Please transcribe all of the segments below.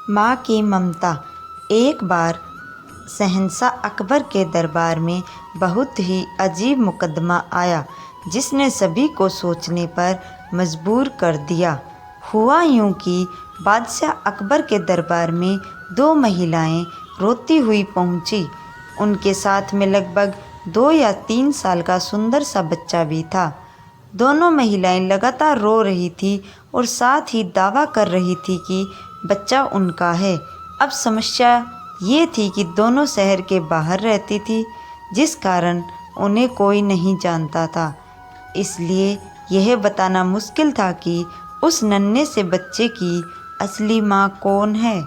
माँ की ममता। एक बार शहंशाह अकबर के दरबार में बहुत ही अजीब मुकदमा आया जिसने सभी को सोचने पर मजबूर कर दिया। हुआ यूं कि बादशाह अकबर के दरबार में दो महिलाएं रोती हुई पहुंची। उनके साथ में लगभग 2 या 3 साल का सुंदर सा बच्चा भी था। दोनों महिलाएं लगातार रो रही थी और साथ ही दावा कर रही थी कि बच्चा उनका है। अब समस्या ये थी कि दोनों शहर के बाहर रहती थी, जिस कारण उन्हें कोई नहीं जानता था। इसलिए यह बताना मुश्किल था कि उस नन्हे से बच्चे की असली माँ कौन है।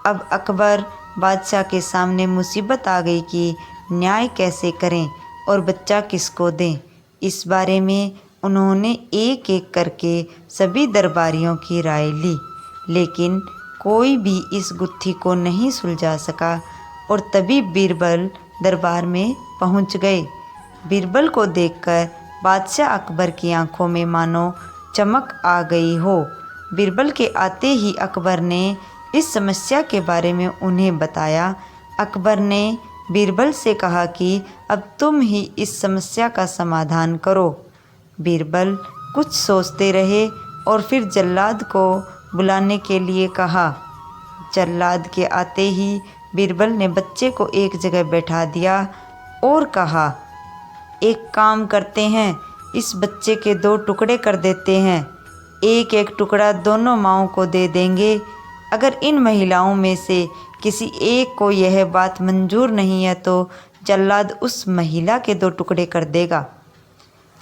अब अकबर बादशाह के सामने मुसीबत आ गई कि न्याय कैसे करें और बच्चा किसको दें। इस बारे में उन्होंने एक एक करके सभी दरबारियों की राय ली, लेकिन कोई भी इस गुत्थी को नहीं सुलझा सका। और तभी बीरबल दरबार में पहुंच गए। बीरबल को देखकर बादशाह अकबर की आंखों में मानो चमक आ गई हो। बीरबल के आते ही अकबर ने इस समस्या के बारे में उन्हें बताया। अकबर ने बीरबल से कहा कि अब तुम ही इस समस्या का समाधान करो। बीरबल कुछ सोचते रहे और फिर जल्लाद को बुलाने के लिए कहा। जल्लाद के आते ही बीरबल ने बच्चे को एक जगह बैठा दिया और कहा, एक काम करते हैं, इस बच्चे के 2 टुकड़े कर देते हैं। एक एक टुकड़ा दोनों माँओं को दे देंगे। अगर इन महिलाओं में से किसी एक को यह बात मंजूर नहीं है तो जल्लाद उस महिला के 2 टुकड़े कर देगा।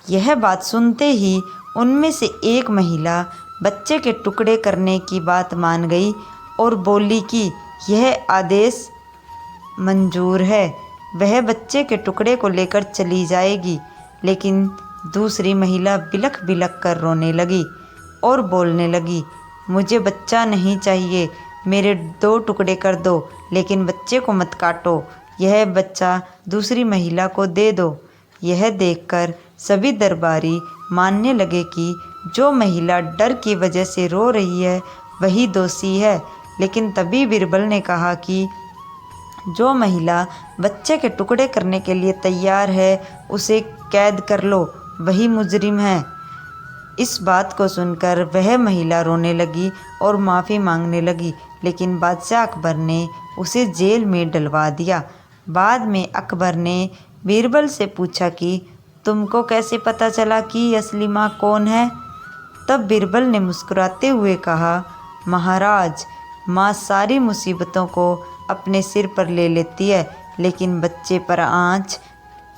यह बात सुनते ही उनमें से एक महिला बच्चे के टुकड़े करने की बात मान गई और बोली कि यह आदेश मंजूर है। वह बच्चे के टुकड़े को लेकर चली जाएगी। लेकिन दूसरी महिला बिलख बिलख कर रोने लगी और बोलने लगी, मुझे बच्चा नहीं चाहिए, मेरे 2 टुकड़े कर दो, लेकिन बच्चे को मत काटो। यह बच्चा दूसरी महिला को दे दो। यह देखकर सभी दरबारी मानने लगे कि जो महिला डर की वजह से रो रही है वही दोषी है। लेकिन तभी बीरबल ने कहा कि जो महिला बच्चे के टुकड़े करने के लिए तैयार है उसे कैद कर लो, वही मुजरिम है। इस बात को सुनकर वह महिला रोने लगी और माफ़ी मांगने लगी, लेकिन बादशाह अकबर ने उसे जेल में डलवा दिया। बाद में अकबर ने बीरबल से पूछा कि तुमको कैसे पता चला कि असली माँ कौन है। तब बीरबल ने मुस्कुराते हुए कहा, महाराज, माँ सारी मुसीबतों को अपने सिर पर ले लेती है, लेकिन बच्चे पर आँच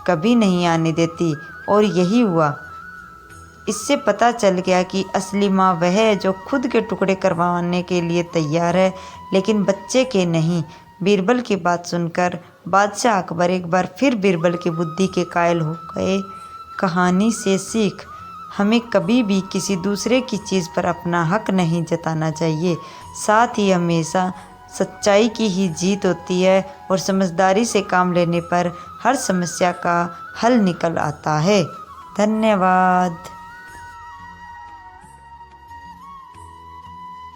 कभी नहीं आने देती। और यही हुआ। इससे पता चल गया कि असली माँ वह है जो खुद के टुकड़े करवाने के लिए तैयार है, लेकिन बच्चे के नहीं। बीरबल की बात सुनकर बादशाह अकबर एक बार फिर बीरबल की बुद्धि के कायल हो गए। कहानी से सीख, हमें कभी भी किसी दूसरे की चीज़ पर अपना हक नहीं जताना चाहिए। साथ ही हमेशा सच्चाई की ही जीत होती है और समझदारी से काम लेने पर हर समस्या का हल निकल आता है। धन्यवाद।